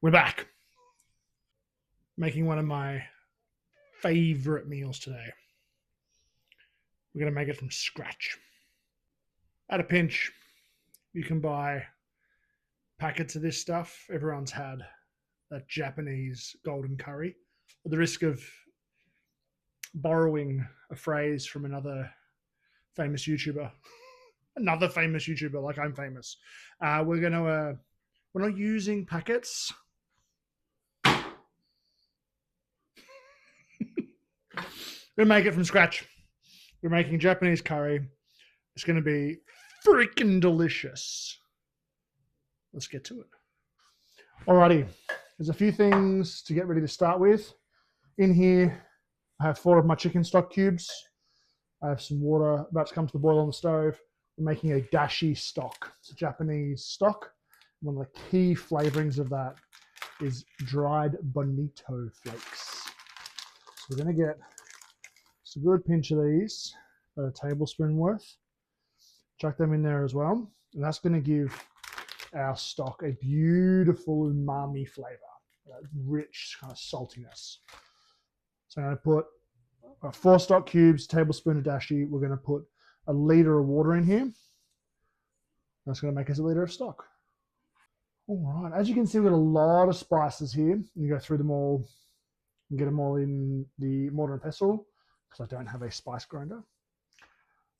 We're back, making one of my favorite meals today. We're going to make it from scratch. At a pinch, you can buy packets of this stuff. Everyone's had that Japanese golden curry. At the risk of borrowing a phrase from another famous YouTuber, like I'm famous, we're not using packets. We're going to make it from scratch. We're making Japanese curry. It's going to be freaking delicious. Let's get to it. Alrighty, there's a few things to get ready to start with. In here, I have 4 of my chicken stock cubes. I have some water about to come to the boil on the stove. We're making a dashi stock. It's a Japanese stock. One of the key flavorings of that is dried bonito flakes. So we're going to get just a good pinch of these, about a tablespoon worth. Chuck them in there as well. And that's going to give our stock a beautiful umami flavor, that rich kind of saltiness. So I'm going to put 4 stock cubes, tablespoon of dashi. We're going to put a liter of water in here. That's going to make us a liter of stock. All right, as you can see, we've got a lot of spices here. You go through them all and get them all in the mortar and pestle because I don't have a spice grinder.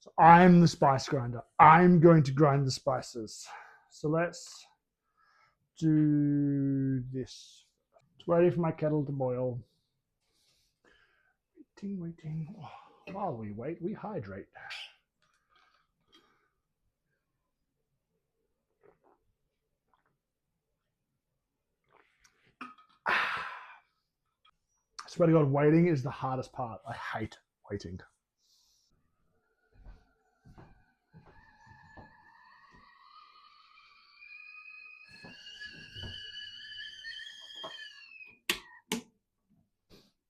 So I'm the spice grinder. I'm going to grind the spices. So let's do this. It's ready for my kettle to boil. Waiting. Oh, while we wait, we hydrate. I swear to God, waiting is the hardest part. I hate waiting.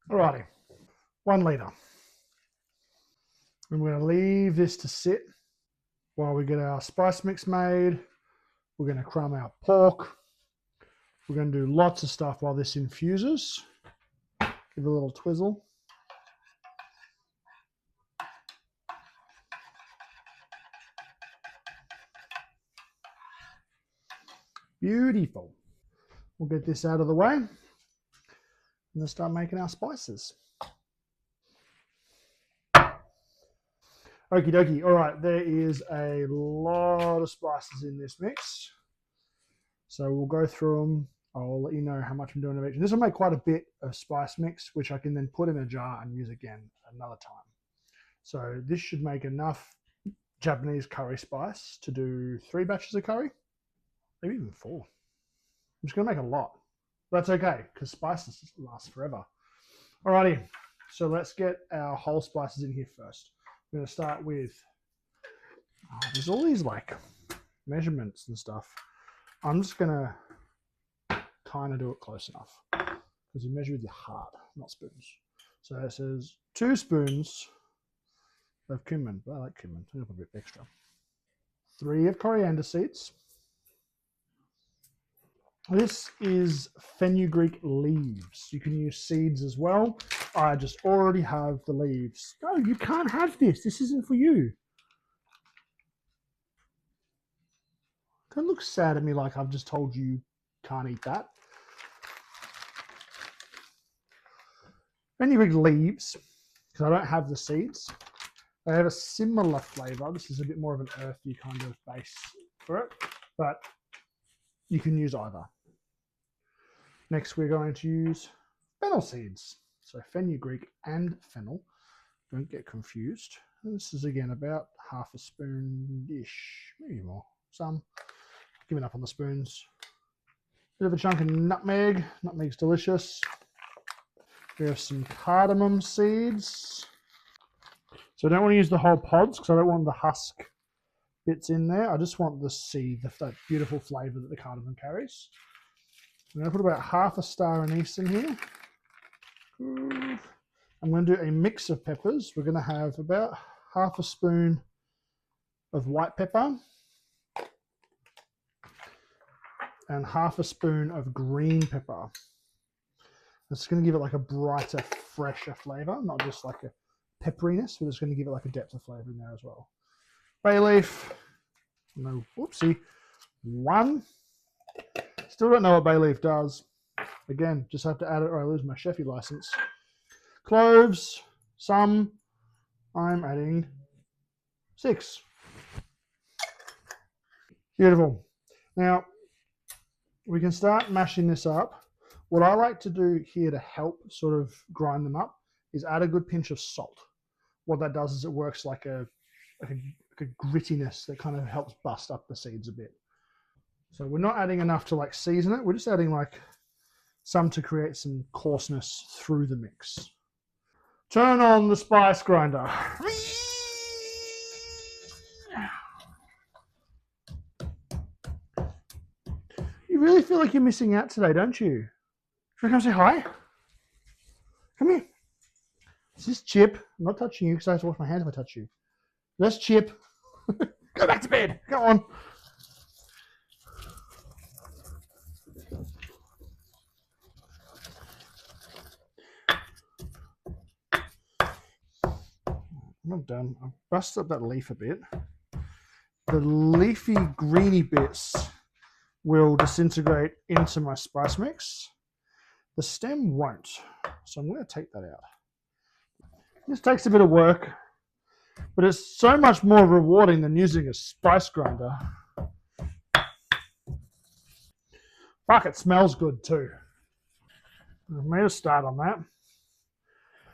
Alrighty, 1 liter. And we're going to leave this to sit while we get our spice mix made. We're going to crumb our pork. We're going to do lots of stuff while this infuses. Give it a little twizzle. Beautiful. We'll get this out of the way and then start making our spices. Okie dokie. All right, there is a lot of spices in this mix. So we'll go through them. I'll let you know how much I'm doing of each. And this will make quite a bit of spice mix, which I can then put in a jar and use again another time. So this should make enough Japanese curry spice to do 3 batches of curry, maybe even 4. I'm just going to make a lot. That's okay, because spices last forever. Alrighty, so let's get our whole spices in here first. I'm going to start with, there's all these like measurements and stuff. I'm just going to kind of do it close enough because you measure with your heart, not spoons. So it says 2 spoons of cumin. I like cumin, a little bit extra. 3 of coriander seeds. This is fenugreek leaves. You can use seeds as well. I just already have the leaves. No, you can't have this. This isn't for you. Don't look sad at me like I've just told you can't eat that. Fenugreek leaves, because I don't have the seeds. They have a similar flavor. This is a bit more of an earthy kind of base for it, but you can use either. Next, we're going to use fennel seeds. So fenugreek and fennel. Don't get confused. And this is again about half a spoon-ish, maybe more. Some. Giving up on the spoons. Bit of a chunk of nutmeg. Nutmeg's delicious. We have some cardamom seeds. So I don't want to use the whole pods because I don't want the husk bits in there. I just want the seed, that beautiful flavor that the cardamom carries. I'm going to put about half a star anise in here. I'm going to do a mix of peppers. We're going to have about half a spoon of white pepper, and half a spoon of green pepper. It's going to give it like a brighter, fresher flavor, not just like a pepperiness, but it's going to give it like a depth of flavor in there as well. Bay leaf, no, whoopsie, 1. Still don't know what bay leaf does. Again, just have to add it or I lose my chefy license. Cloves, some. I'm adding 6. Beautiful. Now, we can start mashing this up. What I like to do here to help sort of grind them up is add a good pinch of salt. What that does is it works like a grittiness that kind of helps bust up the seeds a bit. So we're not adding enough to like season it. We're just adding like some to create some coarseness through the mix. Turn on the spice grinder. You really feel like you're missing out today, don't you? Should I come say hi? Come here. This is Chip. I'm not touching you because I have to wash my hands if I touch you. That's Chip. Go back to bed. Go on. I'm not done. I've busted up that leaf a bit. The leafy greeny bits will disintegrate into my spice mix. The stem won't. So I'm going to take that out. This takes a bit of work, but it's so much more rewarding than using a spice grinder. Fuck, it smells good too. I've made a start on that.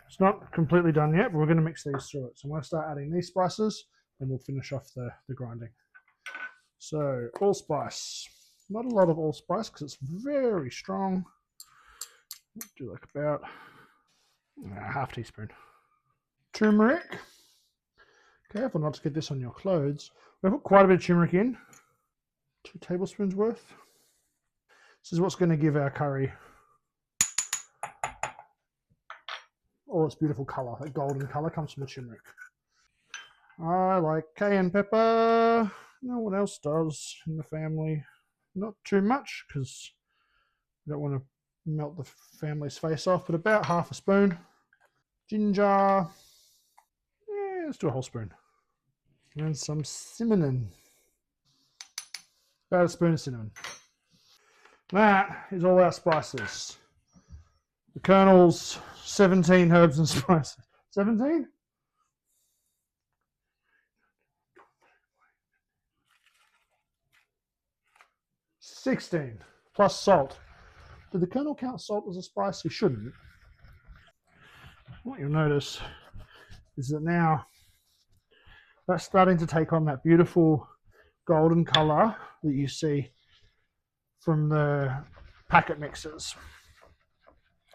It's not completely done yet, but we're going to mix these through it. So I'm going to start adding these spices, and we'll finish off the grinding. So allspice. Not a lot of allspice because it's very strong. Do like about a half teaspoon. Turmeric. Careful not to get this on your clothes. We put quite a bit of turmeric in. 2 tablespoons worth. This is what's going to give our curry all its beautiful color. That golden color comes from the turmeric. I like cayenne pepper. No one else does in the family. Not too much because I don't want to melt the family's face off, but about half a spoon. Ginger. Yeah, let's do a whole spoon. And some cinnamon. About a spoon of cinnamon. That is all our spices. The Colonel's 17 herbs and spices. 17? 16 plus salt. Did the Colonel count salt as a spice? He shouldn't. What you'll notice is that now that's starting to take on that beautiful golden color that you see from the packet mixes.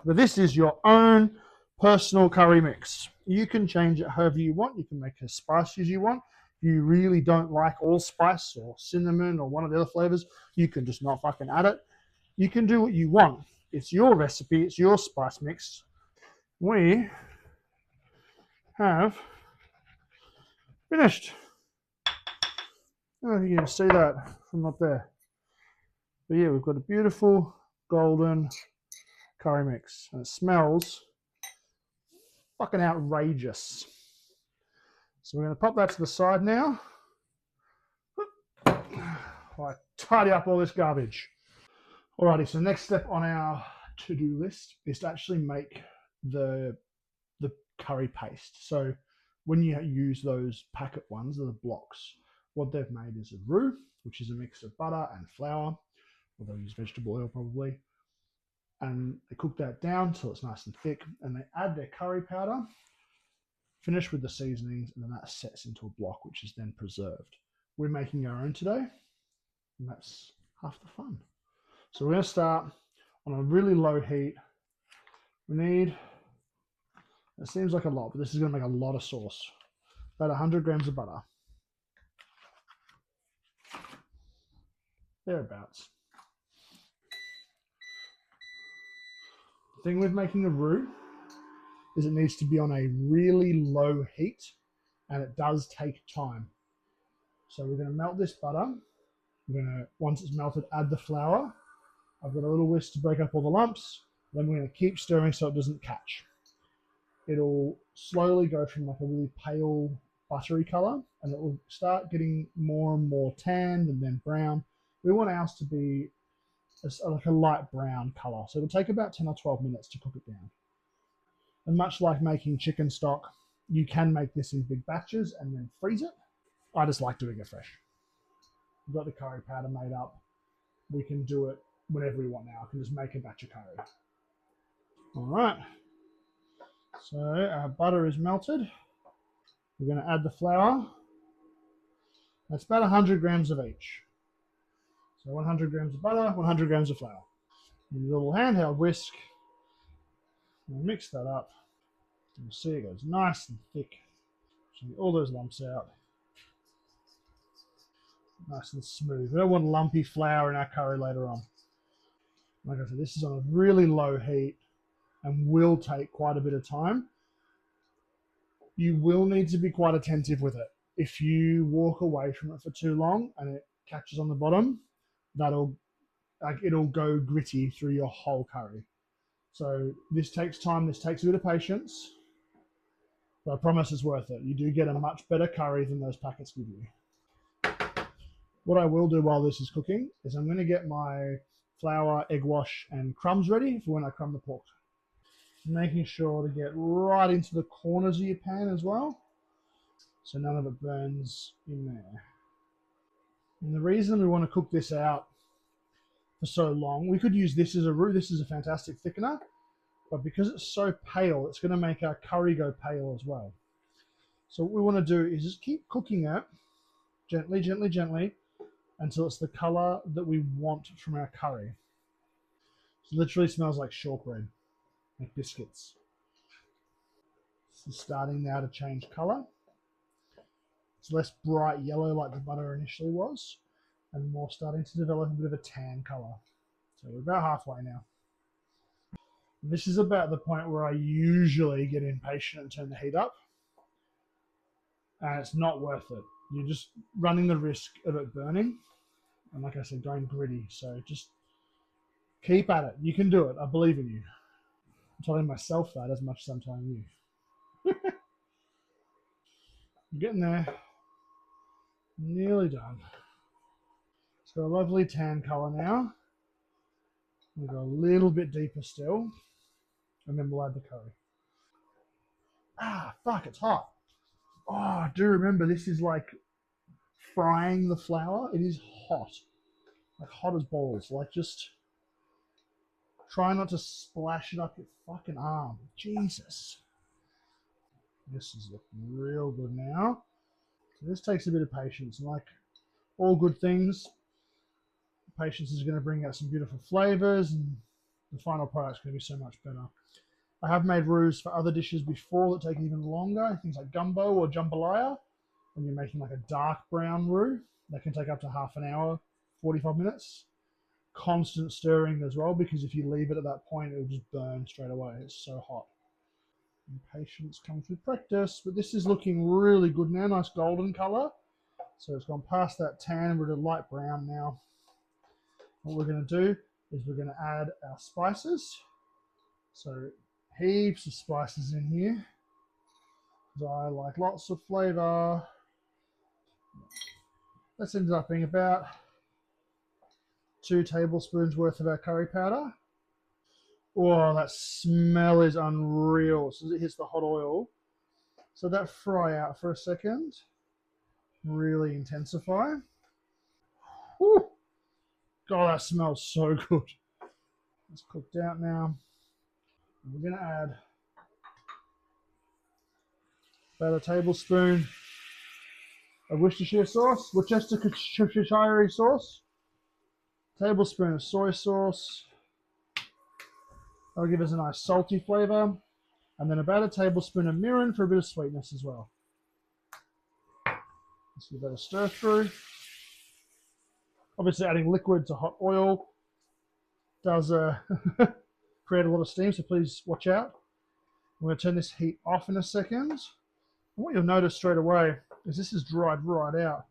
But this is your own personal curry mix. You can change it however you want. You can make it as spicy as you want. If you really don't like allspice or cinnamon or one of the other flavors, you can just not fucking add it. You can do what you want. It's your recipe. It's your spice mix. We have finished. I don't know if you can see that from up there. But yeah, we've got a beautiful golden curry mix. And it smells fucking outrageous. So we're going to pop that to the side now. I tidy up all this garbage. Alrighty, so the next step on our to-do list is to actually make the curry paste. So when you use those packet ones, the blocks, what they've made is a roux, which is a mix of butter and flour, or they'll use vegetable oil probably, and they cook that down till it's nice and thick, and they add their curry powder, finish with the seasonings, and then that sets into a block, which is then preserved. We're making our own today, and that's half the fun. So we're going to start on a really low heat. We need, it seems like a lot, but this is going to make a lot of sauce. About 100 grams of butter. Thereabouts. The thing with making a roux is it needs to be on a really low heat, and it does take time. So we're going to melt this butter, We're going to, once it's melted, add the flour. I've got a little whisk to break up all the lumps. Then we're going to keep stirring so it doesn't catch. It'll slowly go from like a really pale buttery color, and it will start getting more and more tanned and then brown. We want ours to be like a light brown color. So it'll take about 10 or 12 minutes to cook it down. And much like making chicken stock, you can make this in big batches and then freeze it. I just like doing it fresh. We've got the curry powder made up. We can do it whenever we want now. I can just make a batch of curry. All right. So our butter is melted. We're going to add the flour. That's about 100 grams of each. So 100 grams of butter, 100 grams of flour. Use a little handheld whisk. We'll mix that up. You see it goes nice and thick. So get all those lumps out. Nice and smooth. We don't want lumpy flour in our curry later on. Like I said, this is on a really low heat and will take quite a bit of time. You will need to be quite attentive with it. If you walk away from it for too long and it catches on the bottom, it'll go gritty through your whole curry. So this takes time, this takes a bit of patience, but I promise it's worth it. You do get a much better curry than those packets give you. What I will do while this is cooking is I'm going to get my flour, egg wash, and crumbs ready for when I crumb the pork. Making sure to get right into the corners of your pan as well, so none of it burns in there. And the reason we want to cook this out for so long, we could use this as a roux. This is a fantastic thickener, but because it's so pale, it's going to make our curry go pale as well. So what we want to do is just keep cooking it gently, gently, gently until it's the color that we want from our curry. It literally smells like shortbread, like biscuits. This is starting now to change color. It's less bright yellow like the butter initially was, and more starting to develop a bit of a tan color. So we're about halfway now. And this is about the point where I usually get impatient and turn the heat up, and it's not worth it. You're just running the risk of it burning, and like I said, going gritty. So just keep at it. You can do it. I believe in you. I'm telling myself that as much as I'm telling you. I'm getting there. Nearly done. It's got a lovely tan color now. We'll go a little bit deeper still, and then we'll add the curry. Ah, fuck, it's hot. Oh, I do remember this is like frying the flour. It is hot. Like hot as balls. Like just try not to splash it up your fucking arm. Jesus. This is looking real good now. So this takes a bit of patience. And like all good things, patience is going to bring out some beautiful flavors, and the final product's going to be so much better. I have made roux for other dishes before that take even longer, things like gumbo or jambalaya. When you're making like a dark brown roux, that can take up to half an hour, 45 minutes. Constant stirring as well, because if you leave it at that point, it'll just burn straight away. It's so hot. And patience comes with practice, but this is looking really good now. Nice golden color. So it's gone past that tan. We're at a light brown now. What we're going to do is we're going to add our spices. So heaps of spices in here. I like lots of flavor. This ended up being about 2 tablespoons worth of our curry powder. Oh, that smell is unreal as soon as it hits the hot oil. So that fry out for a second. Really intensify. Whew. God, that smells so good. It's cooked out now. We're going to add about a tablespoon of Worcestershire sauce, Worcestershire sauce, tablespoon of soy sauce. That'll give us a nice salty flavor, and then about a tablespoon of mirin for a bit of sweetness as well. Let's give that a stir through. Obviously, adding liquid to hot oil does create a lot of steam, so please watch out. I'm going to turn this heat off in a second. And what you'll notice straight away is this is dried right out.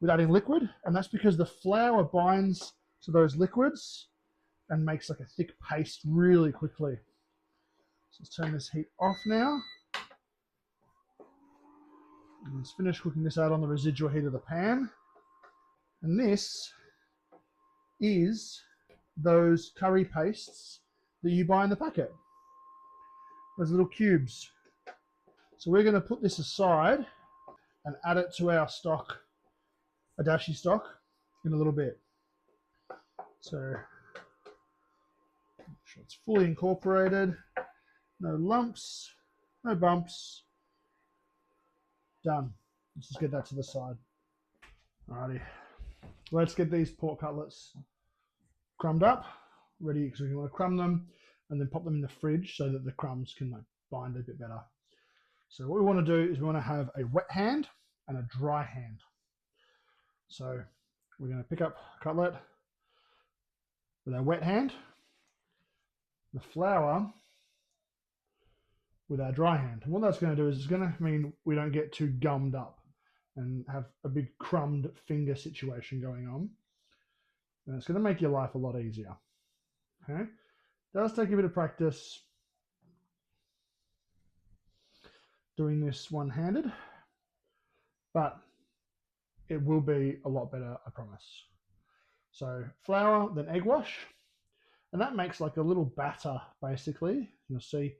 with adding liquid, and that's because the flour binds to those liquids and makes like a thick paste really quickly. So let's turn this heat off now. And let's finish cooking this out on the residual heat of the pan. And this is those curry pastes that you buy in the packet. Those little cubes. So we're going to put this aside and add it to our stock, adashi stock, in a little bit. So make sure it's fully incorporated, no lumps, no bumps. Done. Let's just get that to the side. Alrighty, let's get these pork cutlets crumbed up, ready, because we want to crumb them and then pop them in the fridge so that the crumbs can like bind a bit better. So what we want to do is we want to have a wet hand and a dry hand. So we're going to pick up a cutlet with our wet hand, the flour with our dry hand. And what that's going to do is it's going to mean we don't get too gummed up and have a big crumbed finger situation going on. And it's going to make your life a lot easier. Okay? It does take a bit of practice doing this one-handed, but it will be a lot better, I promise. So flour, then egg wash, and that makes like a little batter, basically. You'll see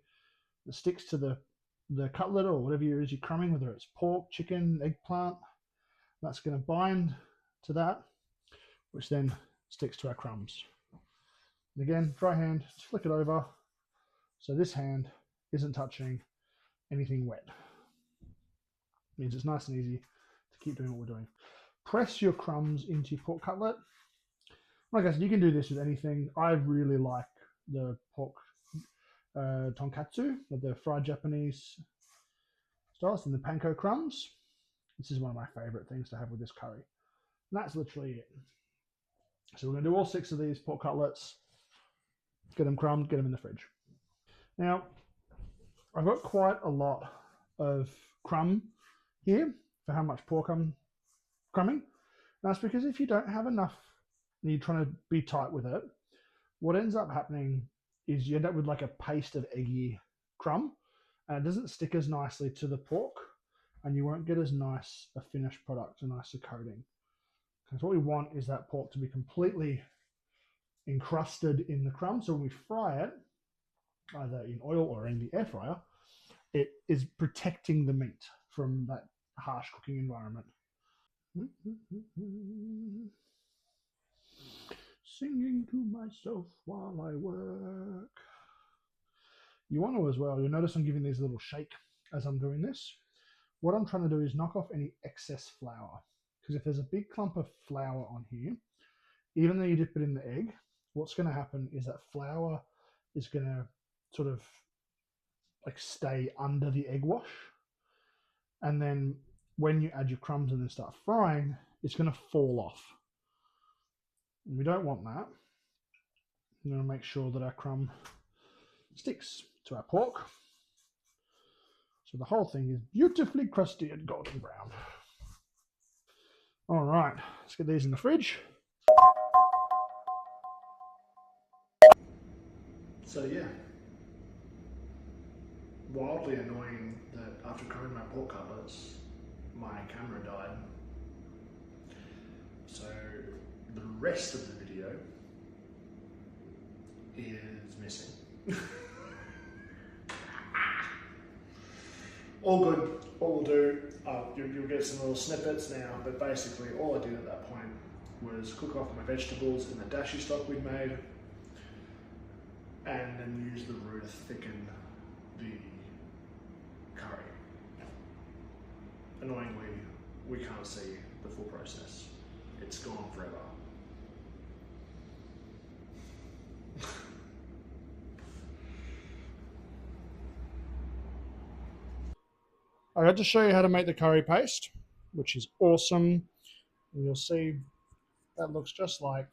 it sticks to the cutlet or whatever it is you're crumbing, whether it's pork, chicken, eggplant. That's going to bind to that, which then sticks to our crumbs. And again, dry hand, just flick it over so this hand isn't touching anything wet. It means it's nice and easy to keep doing what we're doing. Press your crumbs into your pork cutlet. Like I said, you can do this with anything. I really like the pork tonkatsu, the fried Japanese style, and the panko crumbs. This is one of my favorite things to have with this curry. And that's literally it. So we're going to do all 6 of these pork cutlets, get them crumbed, get them in the fridge. Now, I've got quite a lot of crumb here for how much pork I'm crumbing. That's because if you don't have enough and you're trying to be tight with it, what ends up happening is you end up with like a paste of eggy crumb, and it doesn't stick as nicely to the pork, and you won't get as nice a finished product, a nicer coating. Because what we want is that pork to be completely encrusted in the crumb, so when we fry it, either in oil or in the air fryer, it is protecting the meat from that harsh cooking environment. Singing to myself while I work. You want to as well, you'll notice I'm giving these a little shake as I'm doing this. What I'm trying to do is knock off any excess flour. Because if there's a big clump of flour on here, even though you dip it in the egg, what's going to happen is that flour is going to sort of like stay under the egg wash. And then when you add your crumbs and then start frying, it's going to fall off. And we don't want that. We're going to make sure that our crumb sticks to our pork. So the whole thing is beautifully crusty and golden brown. All right, let's get these in the fridge. So yeah, wildly annoying that after crumbing my pork cutlets, my camera died. So the rest of the video is missing. All good. All we'll do, you'll get some little snippets now, but basically all I did at that point was cook off my vegetables in the dashi stock we'd made, and then use the roux to thicken the curry. Annoyingly, we can't see the full process. It's gone forever. I had to show you how to make the curry paste, which is awesome. And you'll see that looks just like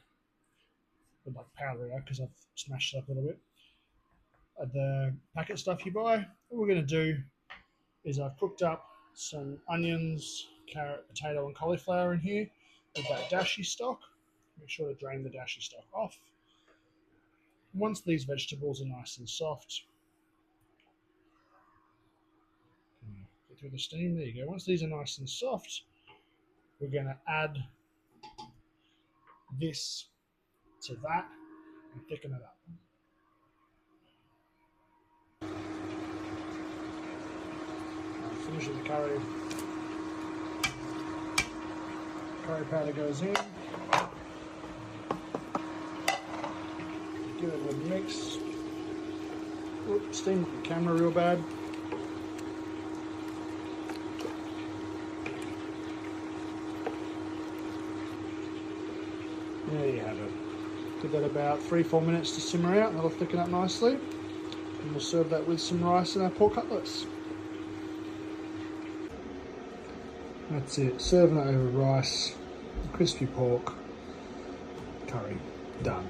powder because I've smashed it up a little bit. The packet stuff you buy, what we're going to do is I've cooked up some onions, carrot, potato and cauliflower in here. with that dashi stock. Make sure to drain the dashi stock off. Once these vegetables are nice and soft, get through the steam. There you go. Once these are nice and soft, we're going to add this to that and thicken it up. Finish with the curry. Curry powder goes in. Give it a good mix. Oops, steamed the camera real bad. There you have it. Give that about 3-4 minutes to simmer out, and that'll thicken up nicely. And we'll serve that with some rice and our pork cutlets. That's it. Serving it over rice, crispy pork, curry. Done.